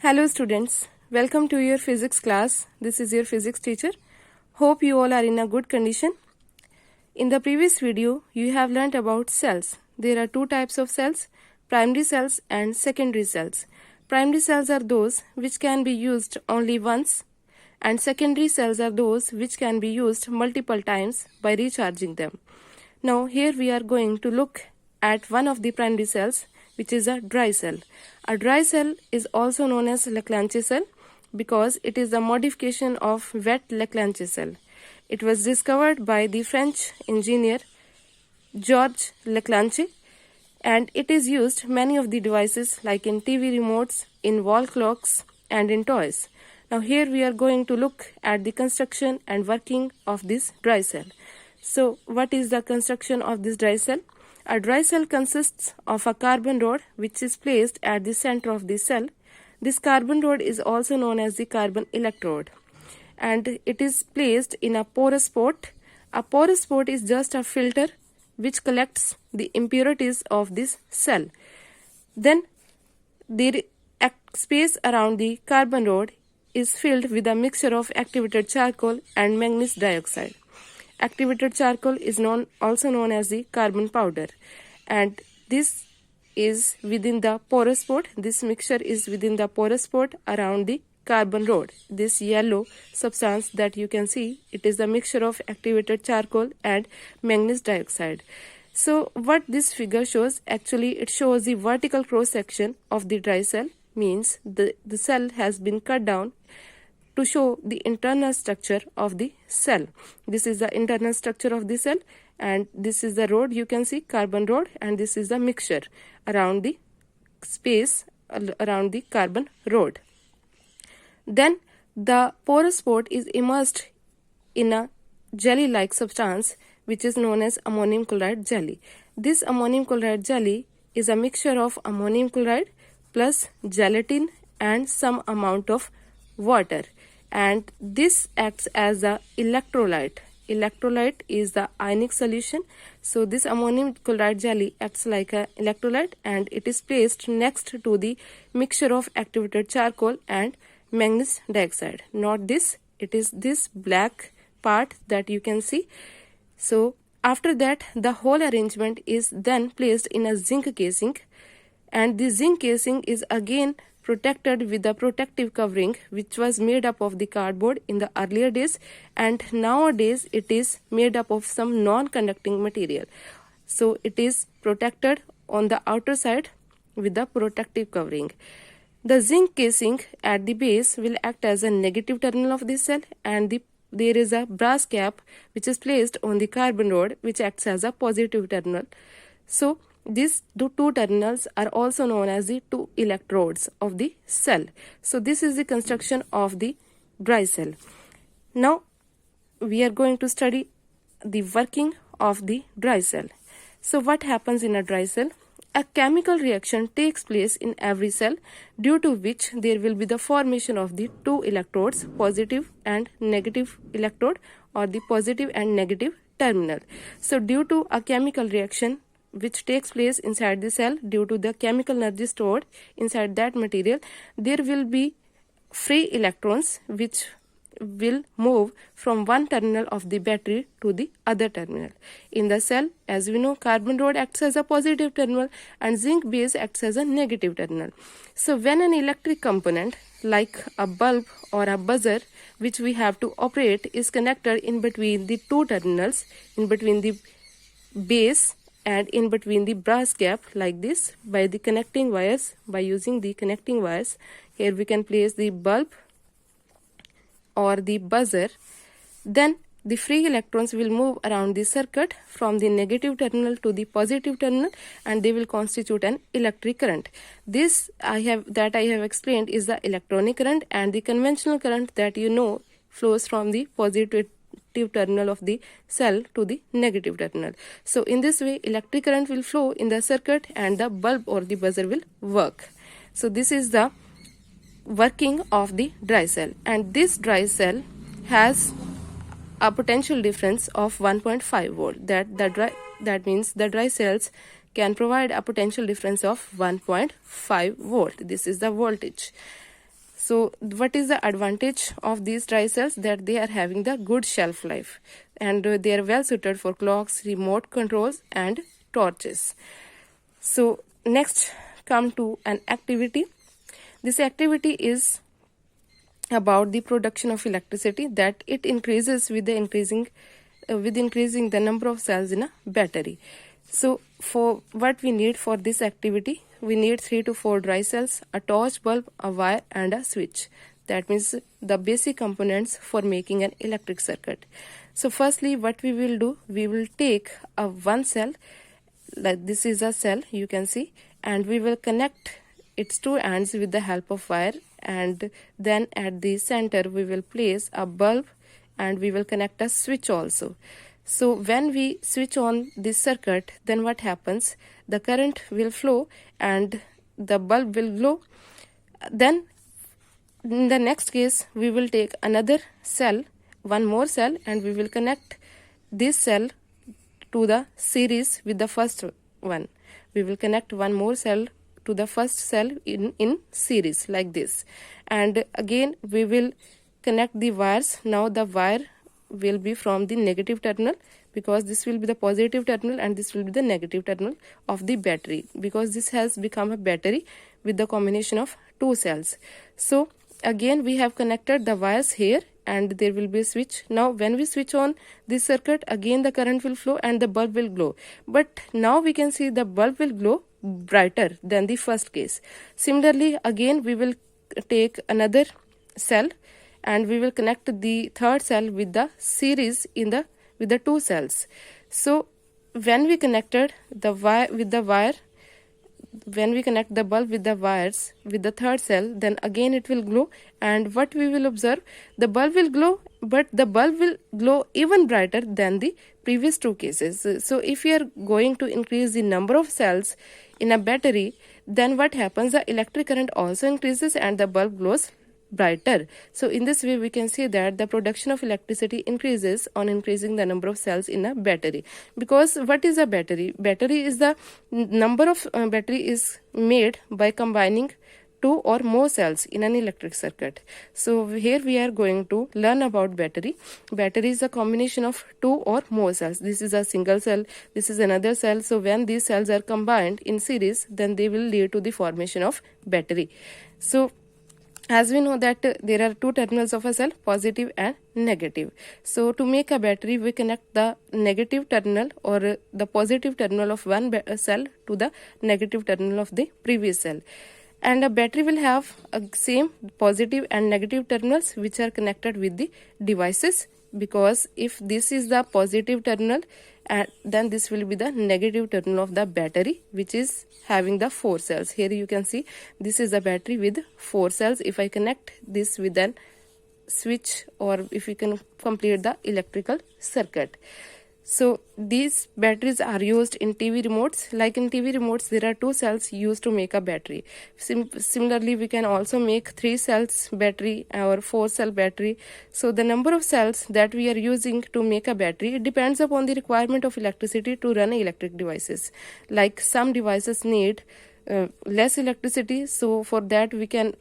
Hello students, welcome to your physics class. This is your physics teacher. Hope you all are in a good condition. In the previous video, you have learnt about cells. There are two types of cells, primary cells and secondary cells. Primary cells are those which can be used only once, and secondary cells are those which can be used multiple times by recharging them. Now here we are going to look at one of the primary cells, which is a dry cell. A dry cell is also known as Leclanché cell because it is a modification of wet Leclanché cell. It was discovered by the French engineer Georges Leclanché, and it is used many of the devices like in TV remotes, in wall clocks and in toys. Now here we are going to look at the construction and working of this dry cell. So what is the construction of this dry cell? A dry cell consists of a carbon rod which is placed at the center of the cell. This carbon rod is also known as the carbon electrode, and it is placed in a porous pot. A porous pot is just a filter which collects the impurities of this cell. Then the space around the carbon rod is filled with a mixture of activated charcoal and manganese dioxide. Activated charcoal is also known as the carbon powder, and this is within the porous pot. This mixture is within the porous pot around the carbon rod. This yellow substance that you can see, it is a mixture of activated charcoal and manganese dioxide. So what this figure shows, actually it shows the vertical cross section of the dry cell, means the cell has been cut down to show the internal structure of the cell. This is the internal structure of the cell, and this is the rod, you can see carbon rod, and this is the mixture around the space around the carbon rod. Then the porous pot is immersed in a jelly-like substance which is known as ammonium chloride jelly. This ammonium chloride jelly is a mixture of ammonium chloride plus gelatin and some amount of water, and this acts as a electrolyte. Electrolyte is the ionic solution. So this ammonium chloride jelly acts like an electrolyte, and it is placed next to the mixture of activated charcoal and manganese dioxide. Not this, it is this black part that you can see. So after that, the whole arrangement is then placed in a zinc casing, and the zinc casing is again protected with a protective covering which was made up of the cardboard in the earlier days, and nowadays it is made up of some non-conducting material. So it is protected on the outer side with the protective covering. The zinc casing at the base will act as a negative terminal of this cell, and there is a brass cap which is placed on the carbon rod which acts as a positive terminal. So these two terminals are also known as the two electrodes of the cell. So this is the construction of the dry cell. Now we are going to study the working of the dry cell. So what happens in a dry cell? A chemical reaction takes place in every cell, due to which there will be the formation of the two electrodes, positive and negative electrode, or the positive and negative terminal. So due to a chemical reaction which takes place inside the cell, due to the chemical energy stored inside that material, there will be free electrons which will move from one terminal of the battery to the other terminal. In the cell, as we know, carbon rod acts as a positive terminal and zinc base acts as a negative terminal. So when an electric component like a bulb or a buzzer which we have to operate is connected in between the two terminals, in between the base and in between the brass gap like this, by the connecting wires, by using the connecting wires, here we can place the bulb or the buzzer, then the free electrons will move around the circuit from the negative terminal to the positive terminal, and they will constitute an electric current. This I have explained is the electronic current, and the conventional current that you know flows from the positive terminal of the cell to the negative terminal. So in this way, electric current will flow in the circuit and the bulb or the buzzer will work. So this is the working of the dry cell, and this dry cell has a potential difference of 1.5 volt. That means the dry cells can provide a potential difference of 1.5 volt. This is the voltage. So what is the advantage of these dry cells? That they are having the good shelf life, and they are well suited for clocks, remote controls, and torches. So next come to an activity. This activity is about the production of electricity, that it increases with the increasing the number of cells in a battery. So for what we need for this activity, we need 3 to 4 dry cells, a torch, bulb, a wire, and a switch. That means the basic components for making an electric circuit. So firstly, what we will do, we will take a one cell, like this is a cell, you can see, and we will connect its two ends with the help of wire, and then at the center we will place a bulb, and we will connect a switch also. So when we switch on this circuit, then what happens, the current will flow and the bulb will glow. Then in the next case, we will take another cell, one more cell, and we will connect this cell to the series with the first one. We will connect one more cell to the first cell in series like this, and again we will connect the wires. Now the wire will be from the negative terminal, because this will be the positive terminal and this will be the negative terminal of the battery, because this has become a battery with the combination of two cells. So again we have connected the wires here, and there will be a switch. Now when we switch on this circuit, again the current will flow and the bulb will glow, but now we can see the bulb will glow brighter than the first case. Similarly, again we will take another cell and we will connect the third cell with the series with the two cells. So when we connected the wire with the wire, when we connect the bulb with the wires with the third cell, then again it will glow, and what we will observe, the bulb will glow, but the bulb will glow even brighter than the previous two cases. So if we are going to increase the number of cells in a battery, then what happens, the electric current also increases and the bulb glows brighter. So in this way we can see that the production of electricity increases on increasing the number of cells in a battery. Because what is a battery? Battery is the number of battery is made by combining two or more cells in an electric circuit. So here we are going to learn about battery. Battery is a combination of two or more cells. This is a single cell, this is another cell. So when these cells are combined in series, then they will lead to the formation of battery. So as we know that there are two terminals of a cell, positive and negative. So to make a battery, we connect the negative terminal or the positive terminal of one cell to the negative terminal of the previous cell. And a battery will have a same positive and negative terminals which are connected with the devices, because if this is the positive terminal, then this will be the negative terminal of the battery, which is having the 4 cells. Here you can see this is a battery with 4 cells. If I connect this with an switch, or if we can complete the electrical circuit. So these batteries are used in TV remotes. Like in TV remotes, there are 2 cells used to make a battery. Similarly, we can also make 3 cells battery or 4 cell battery. So the number of cells that we are using to make a battery, it depends upon the requirement of electricity to run electric devices. Like some devices need less electricity, so for that we can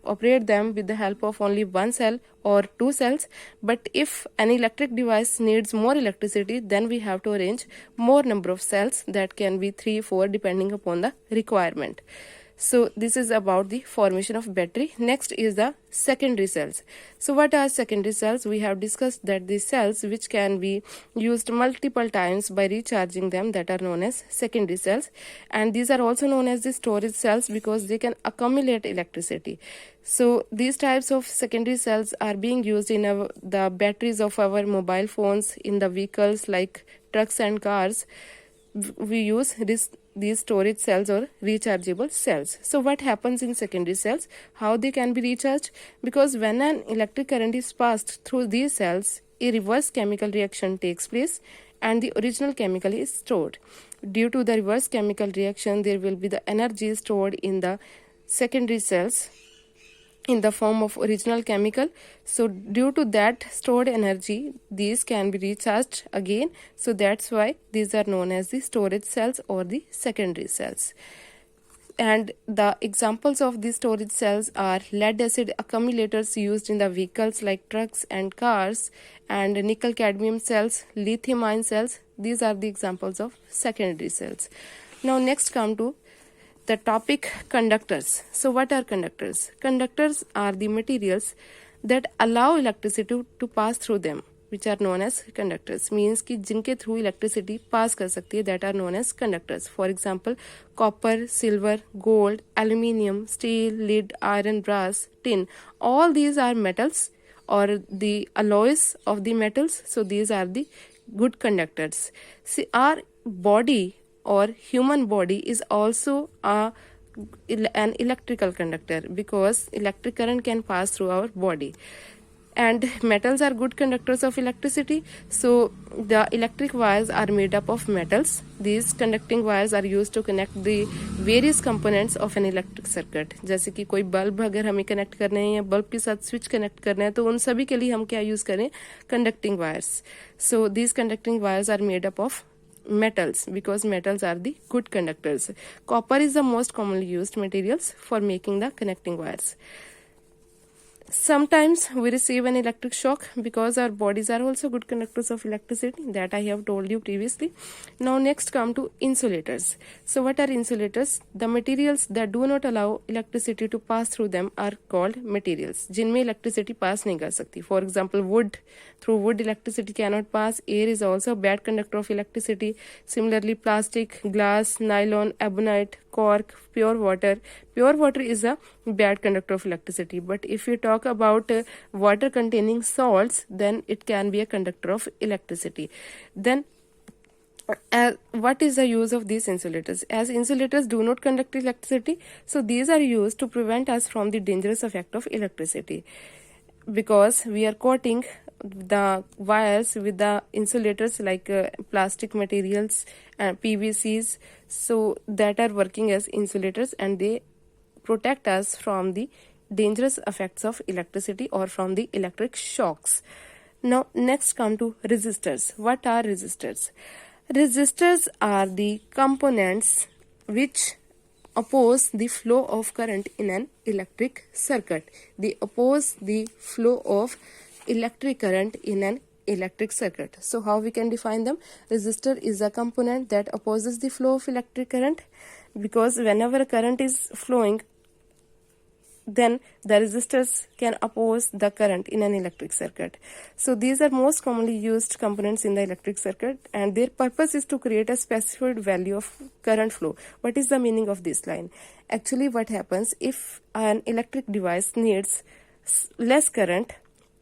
operate them with the help of only 1 cell or 2 cells. But if an electric device needs more electricity, then we have to arrange more number of cells, that can be 3, 4 depending upon the requirement. So this is about the formation of battery. Next is the secondary cells. So what are secondary cells? We have discussed that the cells which can be used multiple times by recharging them, that are known as secondary cells, and these are also known as the storage cells because they can accumulate electricity. So these types of secondary cells are being used in the batteries of our mobile phones, in the vehicles like trucks and cars. We use these storage cells or rechargeable cells. So what happens in secondary cells? How they can be recharged? Because when an electric current is passed through these cells, a reverse chemical reaction takes place and the original chemical is stored. Due to the reverse chemical reaction, there will be the energy stored in the secondary cells in the form of original chemical. So due to that stored energy, these can be recharged again. So that's why these are known as the storage cells or the secondary cells. And the examples of these storage cells are lead acid accumulators used in the vehicles like trucks and cars, and nickel cadmium cells, lithium ion cells. These are the examples of secondary cells. Now next come to the topic conductors. So what are conductors? Conductors are the materials that allow electricity to pass through them, which are known as conductors. Means कि जिनके through electricity pass कर सकती है, that are known as conductors. For example, copper, silver, gold, aluminium, steel, lead, iron, brass, tin. All these are metals or the alloys of the metals. So these are the good conductors. See, our body or human body is also an electrical conductor, because electric current can pass through our body. And metals are good conductors of electricity, so the electric wires are made up of metals. These conducting wires are used to connect the various components of an electric circuit. जैसे कि कोई bulb अगर हमें connect करने हैं या bulb के साथ स्विच कनेक्ट करना है, तो उन सभी के लिए हम क्या यूज करें? Conducting wires. So these conducting wires are made up of metals, because metals are the good conductors. Copper is the most commonly used materials for making the connecting wires. Sometimes we receive an electric shock, because our bodies are also good conductors of electricity, that I have told you previously. Now next come to insulators. So what are insulators? The materials that do not allow electricity to pass through them are called materials, जिनमें electricity pass नहीं कर सकती. For example, wood. Through wood electricity cannot pass. Air is also a bad conductor of electricity. Similarly, plastic, glass, nylon, ebonite, cork, pure water. Pure water is a bad conductor of electricity. But if you talk about water containing salts, then it can be a conductor of electricity. Then what is the use of these insulators? As insulators do not conduct electricity, so these are used to prevent us from the dangerous effect of electricity, because we are coating the wires with the insulators like plastic materials and PVCs, so that are working as insulators, and they protect us from the dangerous effects of electricity or from the electric shocks. Now next come to resistors. What are resistors? Resistors are the components which oppose the flow of current in an electric circuit. They oppose the flow of electric current in an electric circuit. So how we can define them? Resistor is a component that opposes the flow of electric current, because whenever current is flowing, then the resistors can oppose the current in an electric circuit. So these are most commonly used components in the electric circuit, and their purpose is to create a specified value of current flow. What is the meaning of this line? Actually, what happens if an electric device needs less current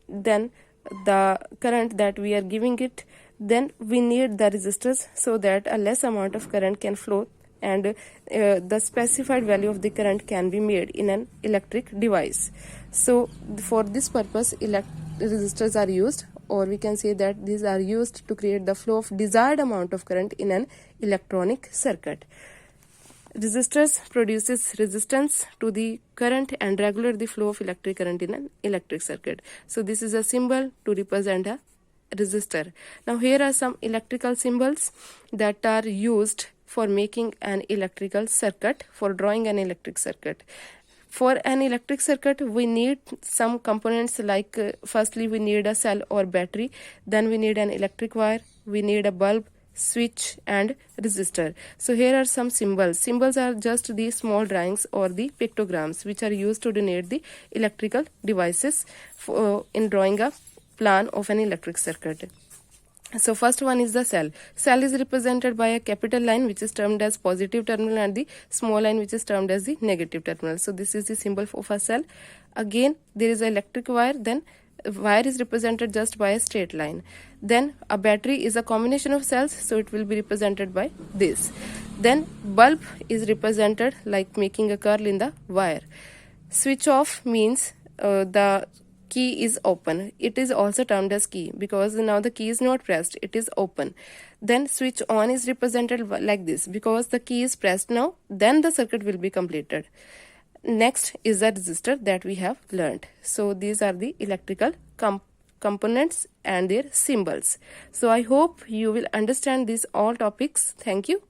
than the current that we are giving it, then we need the resistors so that a less amount of current can flow, and the specified value of the current can be made in an electric device. So for this purpose, resistors are used, or we can say that these are used to create the flow of desired amount of current in an electronic circuit. Resistors produces resistance to the current and regulate the flow of electric current in an electric circuit. So this is a symbol to represent a resistor. Now here are some electrical symbols that are used for making an electrical circuit, for drawing an electric circuit. For an electric circuit, we need some components like firstly we need a cell or battery, then we need an electric wire, we need a bulb, switch and resistor. So here are some symbols. Symbols are just the small drawings or the pictograms which are used to denote the electrical devices in drawing a plan of an electric circuit. So first one is the cell. Cell is represented by a capital line which is termed as positive terminal and the small line which is termed as the negative terminal. So this is the symbol of a cell. Again there is an electric wire, then wire is represented just by a straight line. Then a battery is a combination of cells, so it will be represented by this. Then bulb is represented like making a curl in the wire. Switch off means the key is open. It is also termed as key because now the key is not pressed, it is open. Then switch on is represented like this because the key is pressed now, then the circuit will be completed. Next is the resistor that we have learned. So these are the electrical components and their symbols. So I hope you will understand these all topics. Thank you.